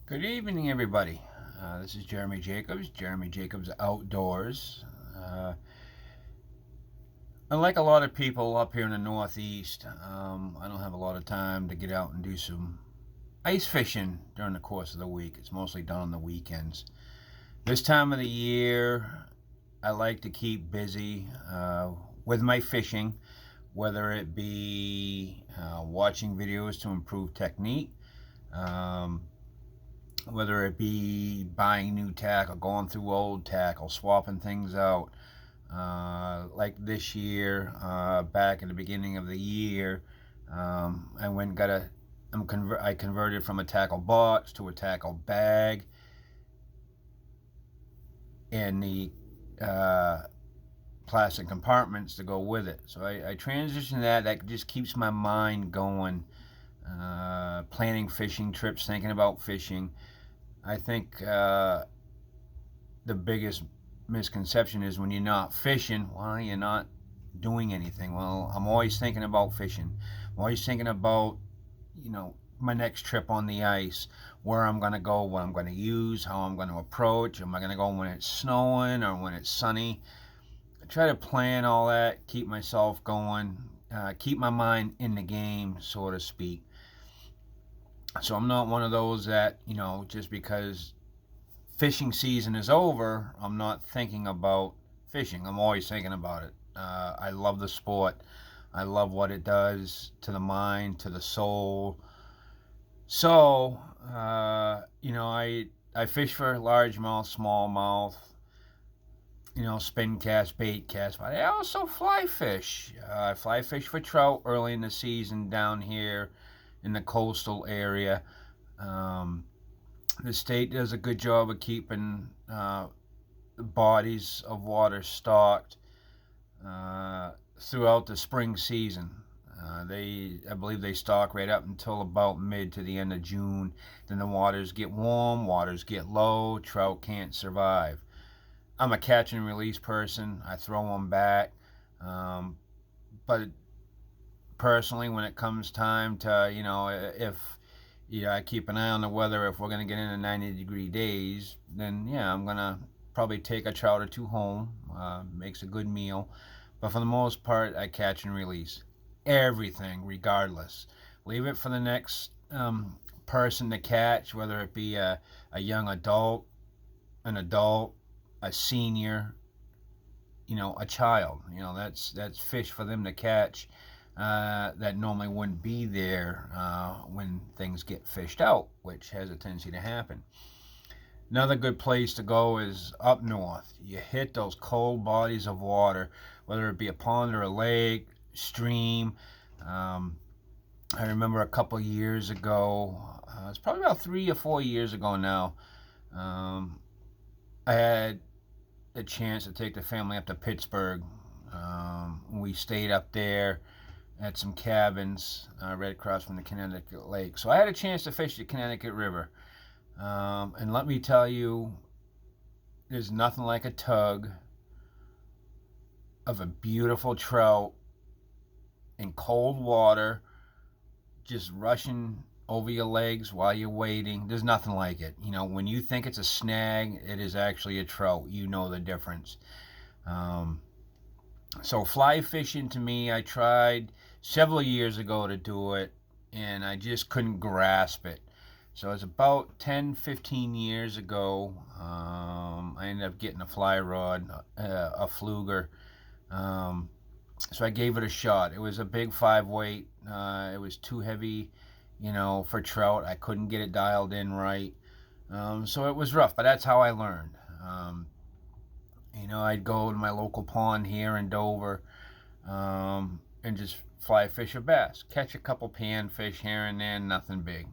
Good evening, everybody. This is Jeremy Jacobs, Jeremy Jacobs Outdoors. Unlike a lot of people up here in the Northeast, I don't have a lot of time to get out and do some ice fishing during the course of the week. It's mostly done on the weekends. This time of the year, I like to keep busy with my fishing, whether it be watching videos to improve technique. Um, whether it be buying new tackle, going through old tackle, swapping things out. Like this year, back at the beginning of the year, I went and got I converted from a tackle box to a tackle bag, and the plastic compartments to go with it. So I transitioned that. That just keeps my mind going. Planning fishing trips, thinking about fishing. I think the biggest misconception is when you're not fishing, well, you're not doing anything. Well, I'm always thinking about fishing. I'm always thinking about, my next trip on the ice, where I'm going to go, what I'm going to use, how I'm going to approach. Am I going to go when it's snowing or when it's sunny? I try to plan all that, keep myself going, keep my mind in the game, so to speak. So I'm not one of those that, just because fishing season is over, I'm not thinking about fishing. I'm always thinking about it. I love the sport. I love what it does to the mind, to the soul. So, I fish for largemouth, smallmouth, spin cast, bait cast, but I also fly fish. I fly fish for trout early in the season down here in the coastal area. Um, the state does a good job of keeping bodies of water stocked throughout the spring season. I believe they stock right up until about mid to the end of June. Then the waters get warm, waters get low, trout can't survive. I'm a catch and release person. I throw them back. But personally, when it comes time to, if I keep an eye on the weather. If we're going to get into 90-degree days, then yeah, I'm going to probably take a trout or two home. Makes a good meal. But for the most part, I catch and release everything, regardless. Leave it for the next person to catch, whether it be a young adult, an adult, a senior, a child. That's fish for them to catch that normally wouldn't be there when things get fished out, which has a tendency to happen. Another good place to go is up north. You hit those cold bodies of water, whether it be a pond or a lake, stream. Um, I remember a couple years ago, it's probably about 3 or 4 years ago now, I had a chance to take the family up to Pittsburgh. We stayed up there at some cabins right across from the Connecticut Lake. So I had a chance to fish the Connecticut River. And let me tell you, there's nothing like a tug of a beautiful trout in cold water just rushing over your legs while you're waiting. There's nothing like it. When you think it's a snag, it is actually a trout. You know the difference. So fly fishing, to me, I tried several years ago to do it, and I just couldn't grasp it. So it's about 10, 15 years ago. I ended up getting a fly rod, a Fluger. So I gave it a shot. It was a big 5 weight. It was too heavy, for trout. I couldn't get it dialed in right. So it was rough, but that's how I learned. I'd go to my local pond here in Dover and just fly fish a bass, catch a couple panfish here and there, nothing big.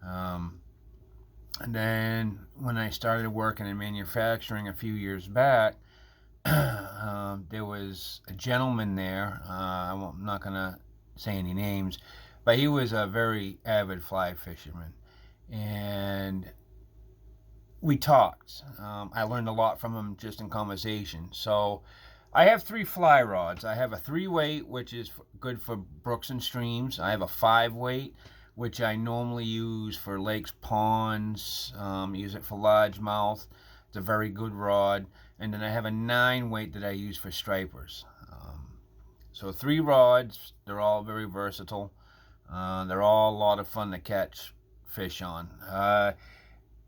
Um, and then when I started working in manufacturing a few years back, there was a gentleman there. I'm not going to say any names, but he was a very avid fly fisherman. And we talked. I learned a lot from him just in conversation. So I have three fly rods. I have a 3 weight, which is good for brooks and streams. I have a 5 weight, which I normally use for lakes, ponds, use it for largemouth. It's a very good rod. And then I have a 9 weight that I use for stripers. So 3 rods, they're all very versatile. They're all a lot of fun to catch fish on.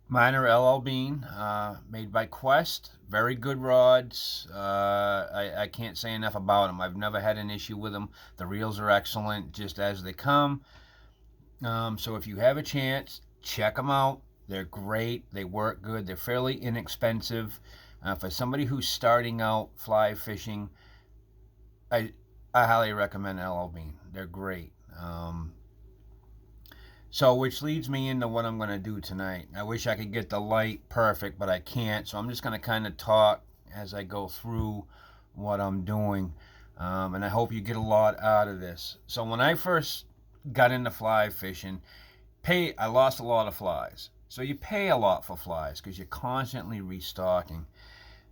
Mine are LL Bean, made by Quest. Very good rods. I can't say enough about them. I've never had an issue with them. The reels are excellent, just as they come. So if you have a chance, check them out. They're great. They work good. They're fairly inexpensive. For somebody who's starting out fly fishing, I highly recommend LL Bean. They're great. So, which leads me into what I'm going to do tonight. I wish I could get the light perfect, but I can't. So I'm just going to kind of talk as I go through what I'm doing. And I hope you get a lot out of this. So when I first got into fly fishing, I lost a lot of flies. So you pay a lot for flies because you're constantly restocking.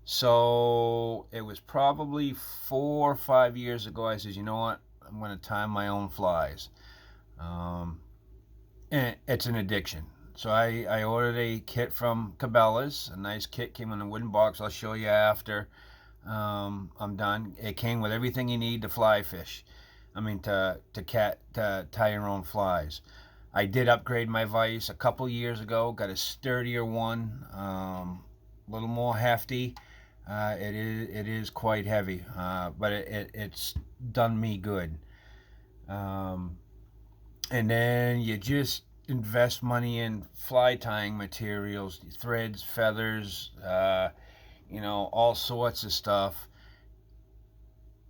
So it was probably 4 or 5 years ago. I said, you know what? I'm going to tie my own flies. And it's an addiction. So I ordered a kit from Cabela's. A nice kit, came in a wooden box. I'll show you after I'm done. It came with everything you need to fly fish. I mean to tie your own flies. I did upgrade my vise a couple years ago. Got a sturdier one, a little more hefty. It is quite heavy, but it's done me good. And then you just invest money in fly tying materials, threads, feathers, all sorts of stuff.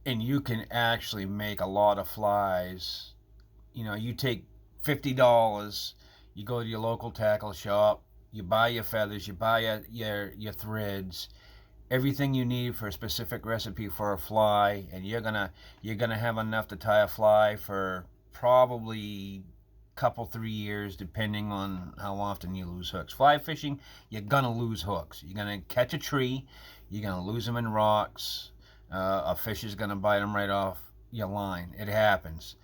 And you can actually make a lot of flies. You take $50, you go to your local tackle shop, you buy your feathers, you buy your threads, everything you need for a specific recipe for a fly, and you're gonna have enough to tie a fly for probably couple 3 years, depending on how often you lose hooks. Fly fishing, you're gonna lose hooks. You're gonna catch a tree, you're gonna lose them in rocks. A fish is gonna bite them right off your line. It happens.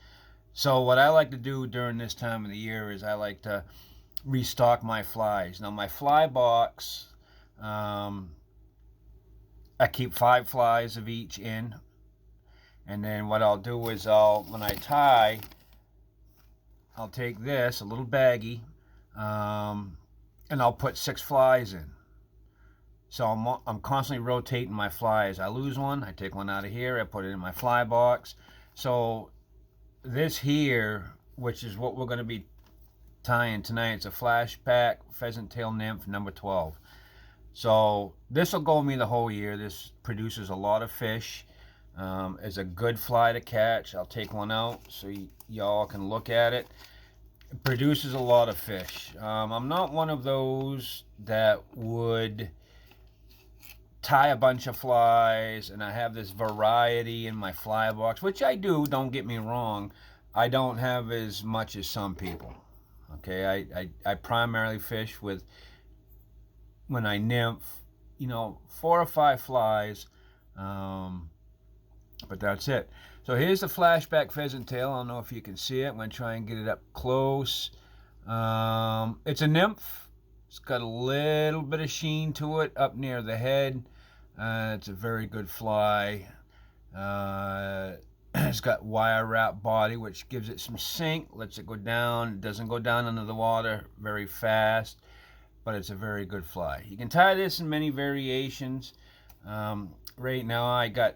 So what I like to do during this time of the year is I like to restock my flies. Now my fly box, I keep 5 flies of each in, and then what I'll do is when I tie, I'll take this, a little baggie, and I'll put 6 flies in. So I'm constantly rotating my flies. I lose one, I take one out of here, I put it in my fly box. So this here, which is what we're going to be tying tonight, it's a Flashback Pheasant Tail Nymph number 12. So this will go me the whole year. This produces a lot of fish. It's a good fly to catch. I'll take one out so y'all can look at it. It produces a lot of fish. I'm not one of those that would tie a bunch of flies and I have this variety in my fly box, which I do, don't get me wrong. I don't have as much as some people. Okay, I primarily fish with, when I nymph, 4 or 5 flies, but that's it. So here's the Flashback Pheasant Tail. I don't know if you can see it. I'm going to try and get it up close. It's a nymph. It's got a little bit of sheen to it up near the head. It's a very good fly. It's got wire wrap body, which gives it some sink, lets it go down. It doesn't go down under the water very fast, but it's a very good fly. You can tie this in many variations. Right now I got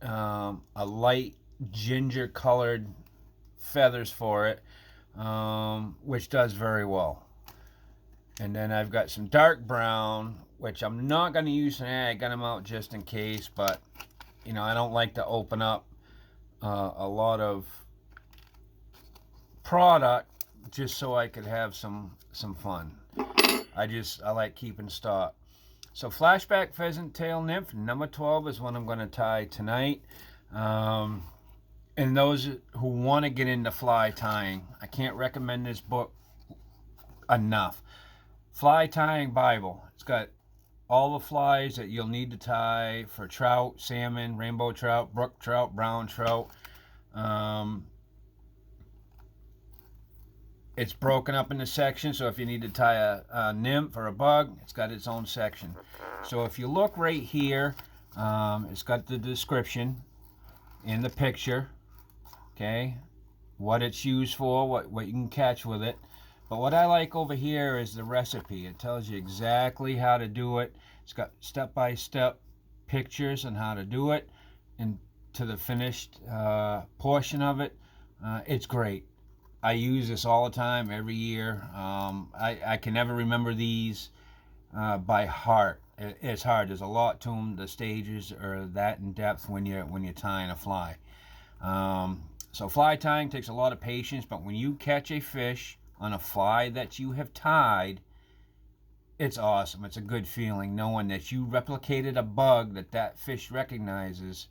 a light ginger colored feathers for it, which does very well. And then I've got some dark brown, which I'm not going to use tonight. I got them out just in case, but I don't like to open up a lot of product just so I could have some fun. I like keeping stock. So Flashback Pheasant Tail Nymph number 12 is what I'm going to tie tonight. And those who want to get into fly tying, I can't recommend this book enough. Fly Tying Bible. It's got all the flies that you'll need to tie for trout, salmon, rainbow trout, brook trout, brown trout. It's broken up into sections, so if you need to tie a nymph or a bug, it's got its own section. So if you look right here, it's got the description in the picture, okay, what it's used for, what you can catch with it. But what I like over here is the recipe. It tells you exactly how to do it. It's got step-by-step pictures on how to do it and to the finished portion of it. It's great. I use this all the time, every year. I can never remember these by heart. It's hard. There's a lot to them. The stages are that in depth when you're tying a fly. So fly tying takes a lot of patience, but when you catch a fish on a fly that you have tied, it's awesome. It's a good feeling knowing that you replicated a bug that fish recognizes.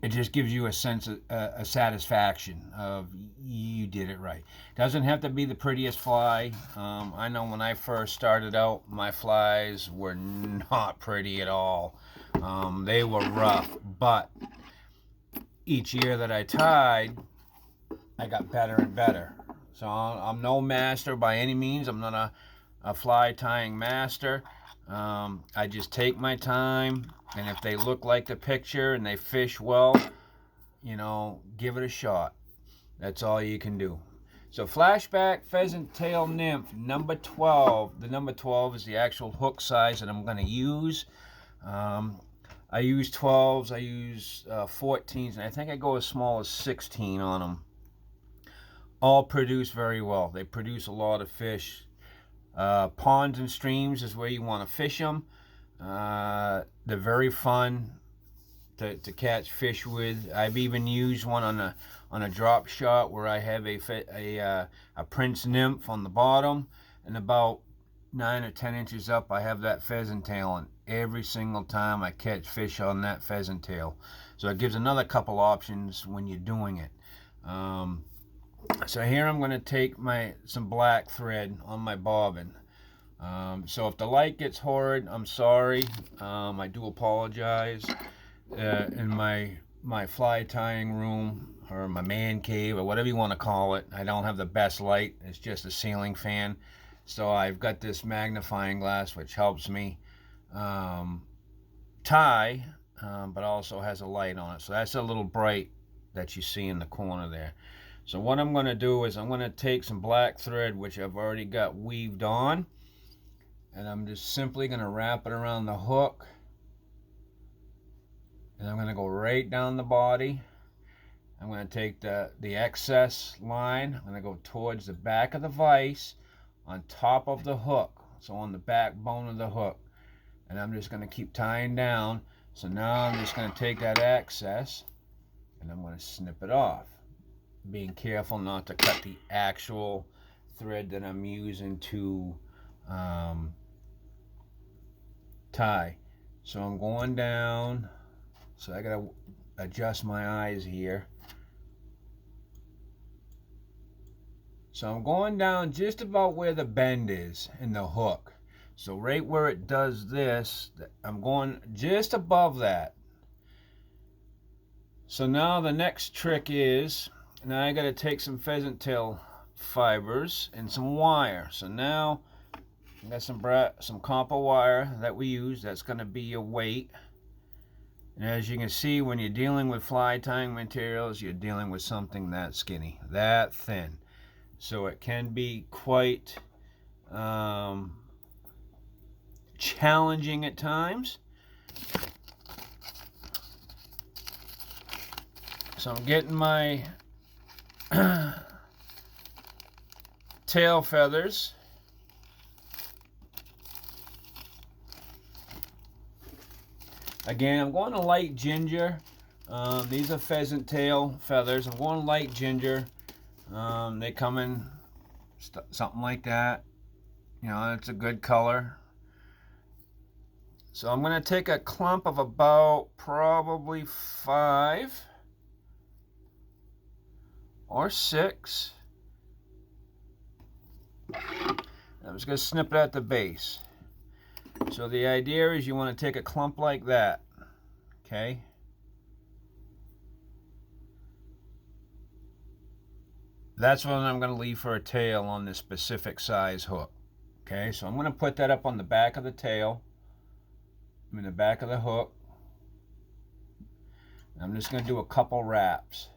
It just gives you a sense of a satisfaction of you did it right. Doesn't have to be the prettiest fly. I know when I first started out, my flies were not pretty at all. They were rough, but each year that I tied, I got better and better. So I'm no master by any means. I'm not a fly tying master. I just take my time, and if they look like the picture and they fish well, you know, give it a shot. That's all you can do. So flashback pheasant tail nymph number 12. The number 12 is the actual hook size that I'm going to use. I use 12s, I use 14s, and I think I go as small as 16 on them. All produce very well. They produce a lot of fish. Ponds and streams is where you want to fish them. They're very fun to catch fish with. I've even used one on a drop shot where I have a prince nymph on the bottom, and about 9 or 10 inches up I have that pheasant tail, and every single time I catch fish on that pheasant tail. So it gives another couple options when you're doing it. So here I'm going to take some black thread on my bobbin. So if the light gets horrid, I'm sorry. I do apologize. In my fly tying room, or my man cave, or whatever you want to call it, I don't have the best light. It's just a ceiling fan. So I've got this magnifying glass which helps me tie, but also has a light on it. So that's a little bright that you see in the corner there. So what I'm going to do is I'm going to take some black thread, which I've already got weaved on, and I'm just simply going to wrap it around the hook, and I'm going to go right down the body. I'm going to take the excess line, I'm going to go towards the back of the vise on top of the hook, so on the backbone of the hook, and I'm just going to keep tying down. So now I'm just going to take that excess and I'm going to snip it off, being careful not to cut the actual thread that I'm using to tie. So I'm going down, so I gotta adjust my eyes here. So I'm going down just about where the bend is in the hook. So right where it does this, I'm going just above that. So now the next trick is, now I got to take some pheasant tail fibers and some wire. So now I got some copper wire that we use. That's going to be your weight. And as you can see, when you're dealing with fly tying materials, you're dealing with something that skinny, that thin. So it can be quite challenging at times. So I'm getting my tail feathers. Again, I'm going to light ginger. These are pheasant tail feathers. I'm going light ginger. They come in something like that. You know, it's a good color. So I'm going to take a clump of about probably 5 or 6. I'm just going to snip it at the base. So the idea is you want to take a clump like that, okay? That's what I'm going to leave for a tail on this specific size hook. Okay, so I'm going to put that up on the back of the tail. I'm in the back of the hook. I'm just going to do a couple wraps.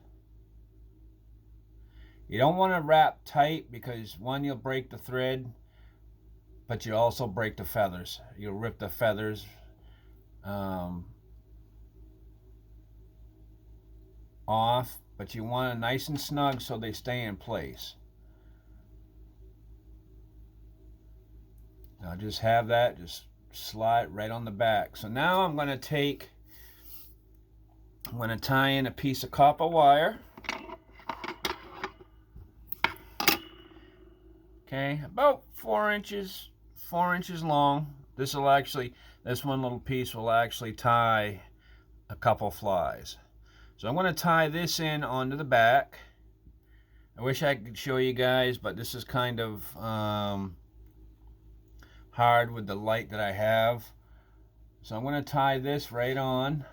You don't want to wrap tight because one, you'll break the thread, but you also break the feathers. You'll rip the feathers off, but you want it nice and snug so they stay in place. Now just have that just slide right on the back. So now I'm going to tie in a piece of copper wire. Okay, about 4 inches long. This one little piece will actually tie a couple flies. So I'm going to tie this in onto the back. I wish I could show you guys, but this is kind of hard with the light that I have. So I'm going to tie this right on,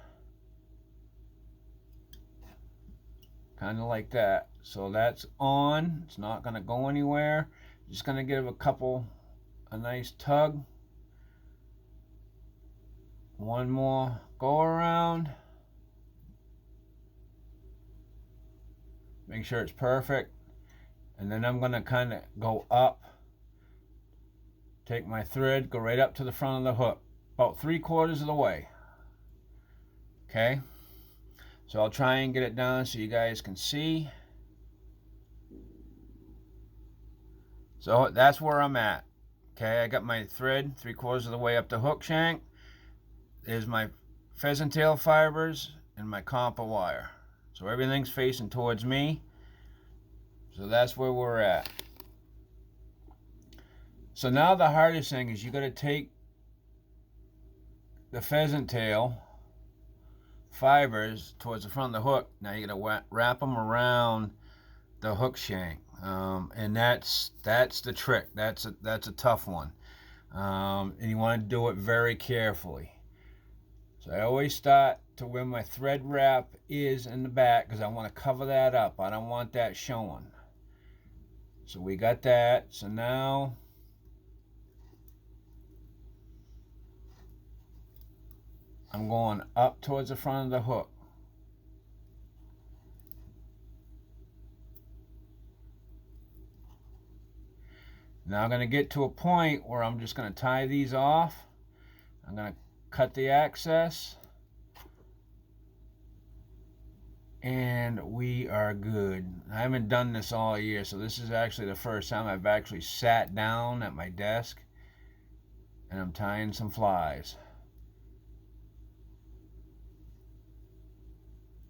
kind of like that. So that's on. It's not going to go anywhere. Just going to give a nice tug. One more go around. Make sure it's perfect. And then I'm going to kind of go up. Take my thread, go right up to the front of the hook. About 3/4 of the way. Okay. So I'll try and get it down so you guys can see. So that's where I'm at. Okay, I got my thread 3/4 of the way up the hook shank. There's my pheasant tail fibers and my copper wire. So everything's facing towards me. So that's where we're at. So now the hardest thing is you got to take the pheasant tail fibers towards the front of the hook. Now you got to wrap them around the hook shank, and that's the trick. That's a tough one, and you want to do it very carefully. So I always start to where my thread wrap is in the back because I want to cover that up. I don't want that showing. So we got that. So now I'm going up towards the front of the hook. Now I'm going to get to a point where I'm just going to tie these off. I'm going to cut the access. And we are good. I haven't done this all year, so this is actually the first time I've actually sat down at my desk and I'm tying some flies.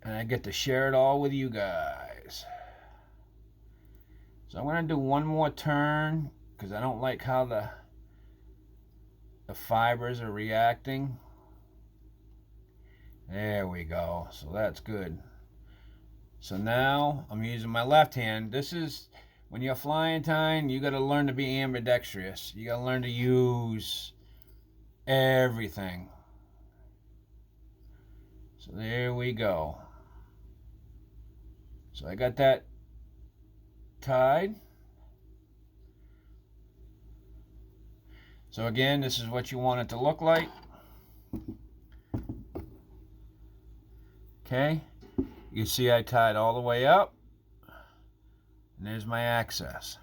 And I get to share it all with you guys. So I'm going to do one more turn because I don't like how the fibers are reacting. There we go. So that's good. So now I'm using my left hand. This is when you're flying tying, you got to learn to be ambidextrous. You got to learn to use everything. So there we go. So I got that tied. So again, this is what you want it to look like. Okay. You see I tied all the way up. And there's my access.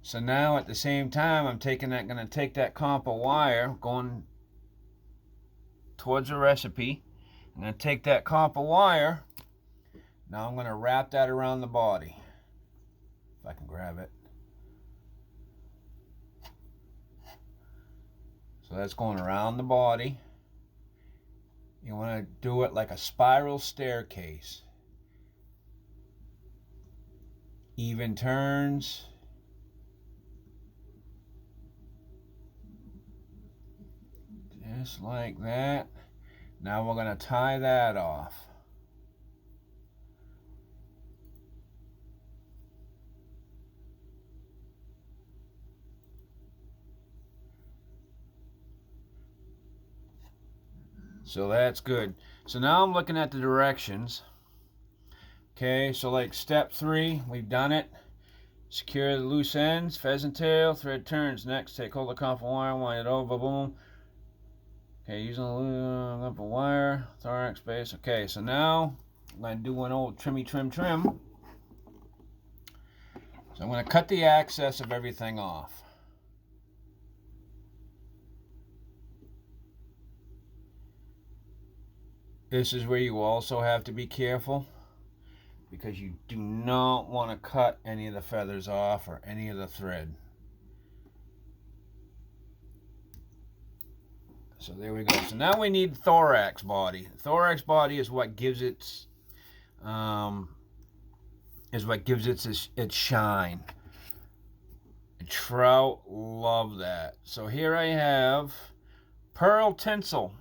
So now at the same time, I'm going to take that copper wire going towards the recipe. I'm going to take that copper wire. Now I'm going to wrap that around the body. If I can grab it. So that's going around the body. You want to do it like a spiral staircase. Even turns. Just like that. Now we're going to tie that off. So that's good. So now I'm looking at the directions. Okay, so like step 3, we've done it. Secure the loose ends, pheasant tail, thread turns. Next, take hold of copper wire, wind it over, boom. Okay, using the copper wire, thorax base. Okay, so now I'm going to do an old trim. So I'm going to cut the excess of everything off. This is where you also have to be careful, because you do not want to cut any of the feathers off or any of the thread. So there we go. So now we need thorax body. Thorax body is what gives its its shine. And trout love that. So here I have pearl tinsel.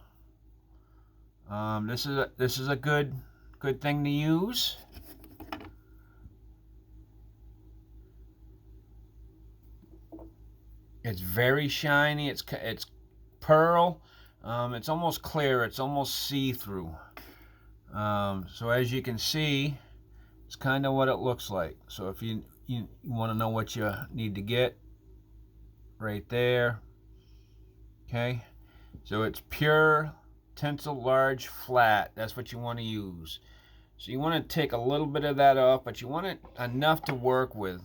This is a good thing to use. It's very shiny. It's pearl. It's almost clear. It's almost see-through. So as you can see, it's kind of what it looks like. So if you want to know what you need to get, right there. Okay. So it's pure tinsel large flat. That's what you want to use. So you want to take a little bit of that off, but you want it enough to work with.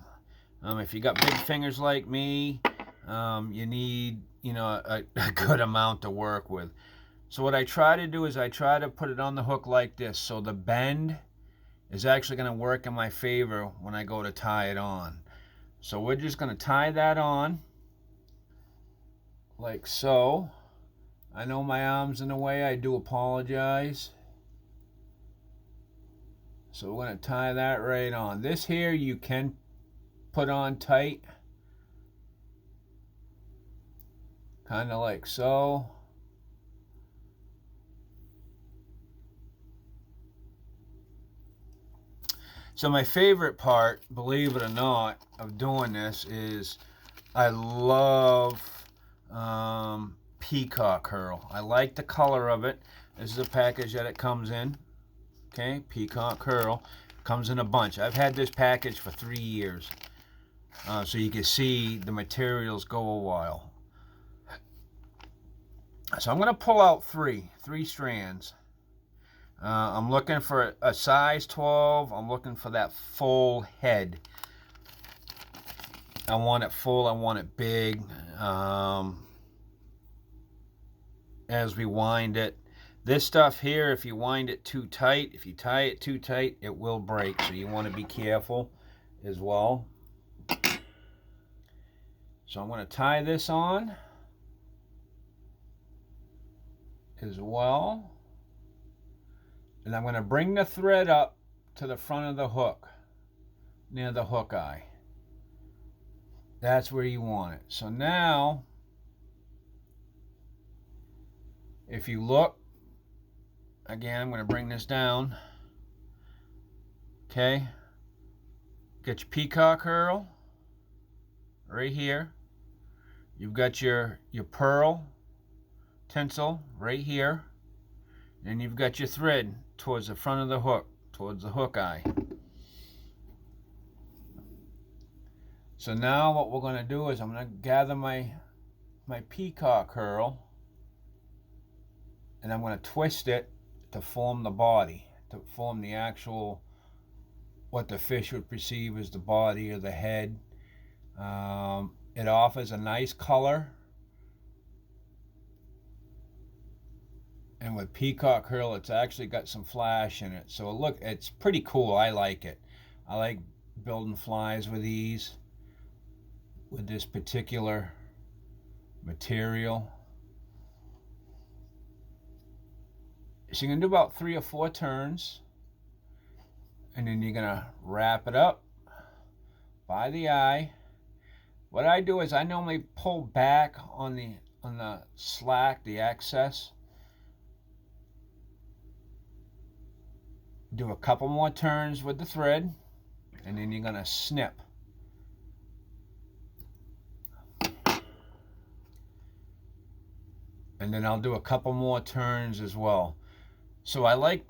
If you got big fingers like me, you need a good amount to work with. So what I try to do is I try to put it on the hook like this, so the bend is actually going to work in my favor when I go to tie it on. So we're just going to tie that on like so. I know my arm's in the way. I do apologize. So we're going to tie that right on. This here you can put on tight, kind of like so. So my favorite part, believe it or not, of doing this is I love peacock herl. I like the color of it. This is a package that it comes in. Okay, peacock herl. Comes in a bunch. I've had this package for 3 years. So you can see the materials go a while. So I'm going to pull out three strands. I'm looking for a size 12. I'm looking for that full head. I want it full. I want it big. As we wind it, this stuff here, if you wind it too tight, if you tie it too tight, it will break. So you want to be careful as well. So I'm going to tie this on as well. And I'm going to bring the thread up to the front of the hook, near the hook eye. That's where you want it. So now, if you look, again, I'm going to bring this down. Okay. Get your peacock herl right here. You've got your pearl tinsel right here. And you've got your thread towards the front of the hook, towards the hook eye. So now what we're going to do is I'm going to gather my peacock herl, and I'm going to twist it to form the body, to form the actual, what the fish would perceive as the body or the head. It offers a nice color. And with peacock herl, it's actually got some flash in it. So look, it's pretty cool. I like it. I like building flies with these, with this particular material. So you're going to do about 3 or 4 turns. And then you're going to wrap it up by the eye. What I do is I normally pull back on the slack, the excess. Do a couple more turns with the thread, and then you're going to snip. And then I'll do a couple more turns as well. So I like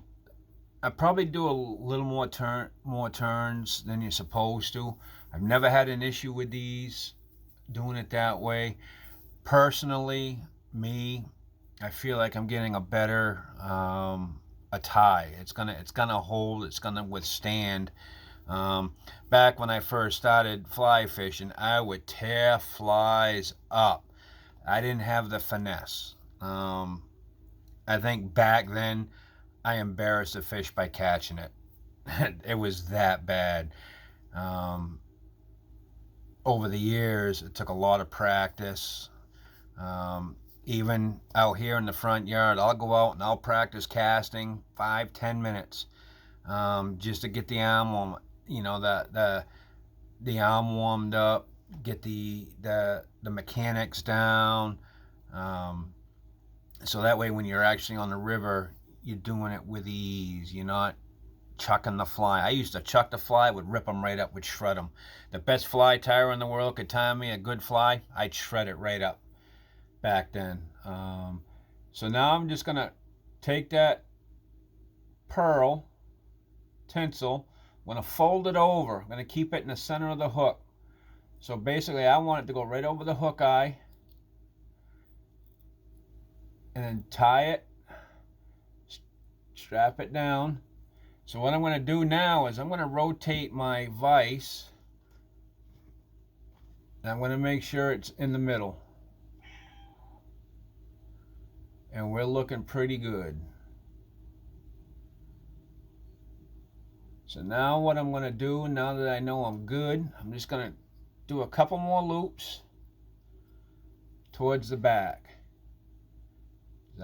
I probably do a little more turns than you're supposed to. I've never had an issue with these doing it that way. Personally, me, I feel like I'm getting a better a tie. It's gonna hold. It's gonna withstand. Um, Back when I first started fly fishing, I would tear flies up. I didn't have the finesse. I think back then I embarrassed the fish by catching it. It was that bad. Um, Over the years, it took a lot of practice. Even out here in the front yard, I'll go out and I'll practice casting 5-10 minutes, just to get the arm warm, the arm warmed up, get the mechanics down, so that way when you're actually on the river, you're doing it with ease. You're not chucking the fly. I used to chuck the fly, would rip them right up, would shred them. The best fly tire in the world could tie me a good fly, I'd shred it right up back then. So now I'm just gonna take that pearl tinsel, I'm gonna fold it over. I'm gonna keep it in the center of the hook. So basically, I want it to go right over the hook eye, and then tie it, strap it down. So what I'm going to do now is I'm going to rotate my vise, and I'm going to make sure it's in the middle. And we're looking pretty good. So now what I'm going to do, now that I know I'm good, I'm just going to do a couple more loops towards the back.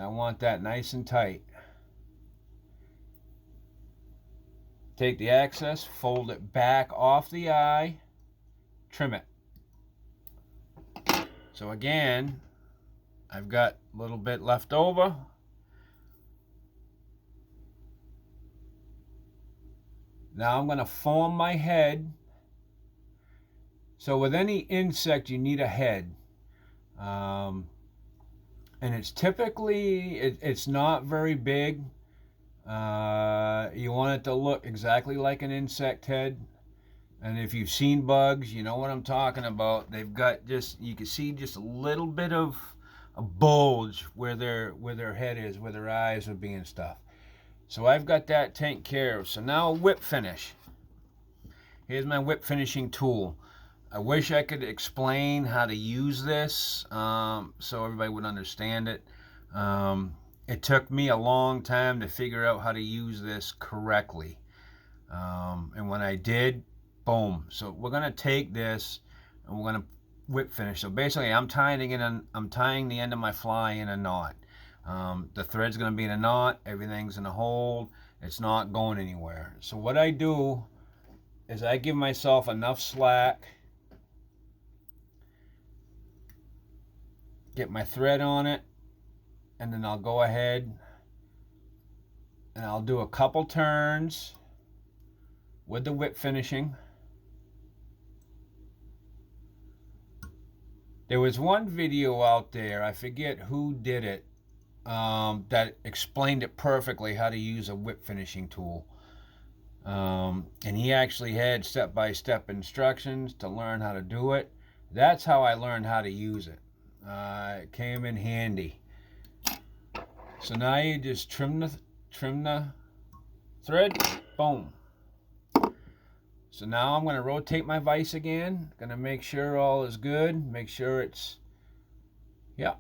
I want that nice and tight. Take the excess, fold it back off the eye, trim it. So again, I've got a little bit left over. Now I'm going to form my head. So with any insect, you need a head. And it's typically, it's not very big. You want it to look exactly like an insect head. And if you've seen bugs, you know what I'm talking about. They've got just, you can see just a little bit of a bulge where their head is, where their eyes would be and stuff. So I've got that taken care of. So now whip finish. Here's my whip finishing tool. I wish I could explain how to use this so everybody would understand it. It took me a long time to figure out how to use this correctly. And when I did, boom. So we're going to take this and we're going to whip finish. So basically I'm tying the end of my fly in a knot. The thread's going to be in a knot. Everything's in a hold. It's not going anywhere. So what I do is I give myself enough slack, get my thread on it, and then I'll go ahead and I'll do a couple turns with the whip finishing. There was one video out there, I forget who did it, that explained it perfectly how to use a whip finishing tool. And he actually had step-by-step instructions to learn how to do it. That's how I learned how to use it. It came in handy. So now you just trim the thread, boom. So now I'm going to rotate my vise again. Going to make sure all is good. Make sure it's, yeah,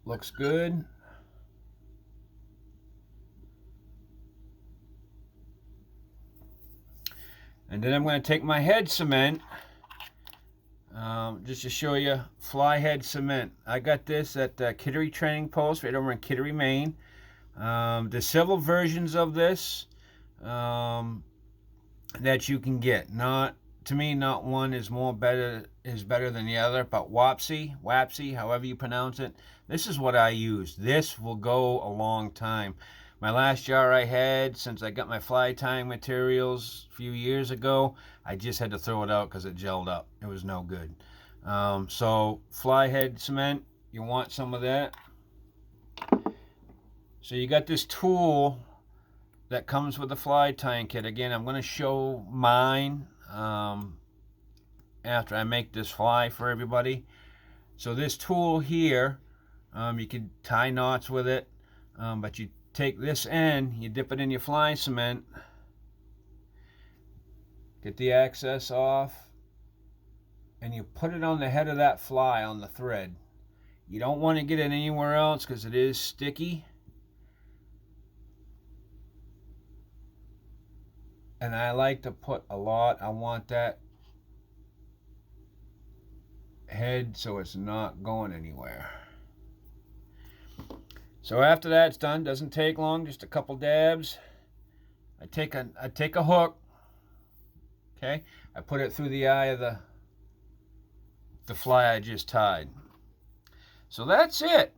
looks good. And then I'm going to take my head cement, just to show you, fly head cement. I got this at Kittery Training Post right over in Kittery, Maine. There's several versions of this that you can get. To me, not one is better than the other, but Wapsi, however you pronounce it, this is what I use. This will go a long time. My last jar I had, since I got my fly tying materials a few years ago, I just had to throw it out because it gelled up. It was no good. So fly head cement, you want some of that. So you got this tool that comes with the fly tying kit. Again, I'm going to show mine after I make this fly for everybody. So this tool here, you can tie knots with it, but you take this end, you dip it in your fly cement, get the excess off, and you put it on the head of that fly on the thread. You don't want to get it anywhere else because it is sticky. And I like to put a lot. I want that head so it's not going anywhere. So after that's done, doesn't take long, just a couple dabs. I take a hook, okay? I put it through the eye of the fly I just tied. So that's it.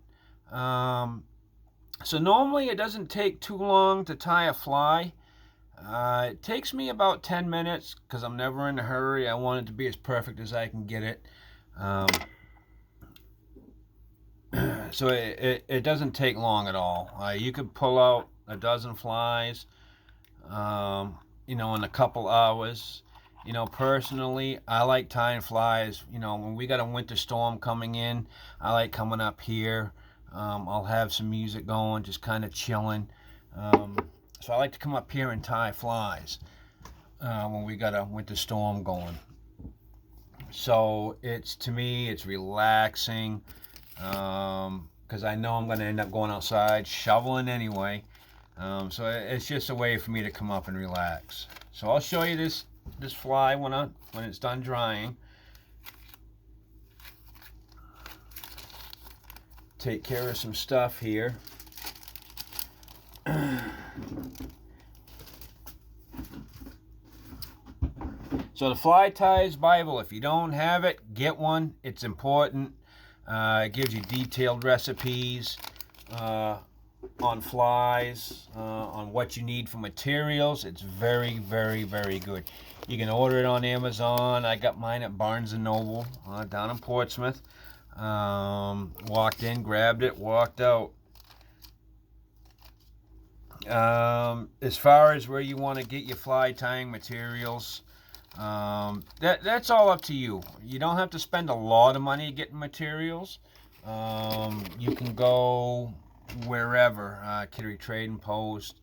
So normally it doesn't take too long to tie a fly. It takes me about 10 minutes because I'm never in a hurry. I want it to be as perfect as I can get it. So it doesn't take long at all. You could pull out a dozen flies, in a couple hours. Personally, I like tying flies. When we got a winter storm coming in, I like coming up here. I'll have some music going, just kind of chilling. So I like to come up here and tie flies when we got a winter storm going. So to me, it's relaxing because I know I'm going to end up going outside shoveling anyway. So it's just a way for me to come up and relax. So I'll show you this fly when it's done drying. Take care of some stuff here. So the Fly Ties Bible, if you don't have it, get one. It's important. It gives you detailed recipes on flies, on what you need for materials. It's very, very, very good. You can order it on Amazon. I got mine at Barnes & Noble down in Portsmouth. Walked in, grabbed it, walked out. As far as where you want to get your fly tying materials, that's all up to you. You don't have to spend a lot of money getting materials. You can go wherever, Kittery Trading Post,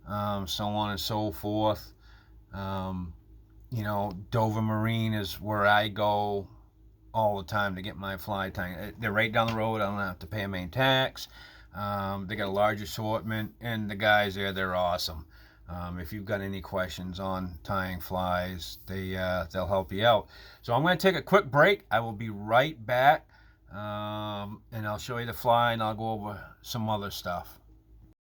so on and so forth. Dover Marine is where I go all the time to get my fly tying. They're right down the road. I don't have to pay a main tax. They got a large assortment, and the guys there, they're awesome. If you've got any questions on tying flies, they'll help you out. So I'm going to take a quick break. I will be right back, and I'll show you the fly, and I'll go over some other stuff.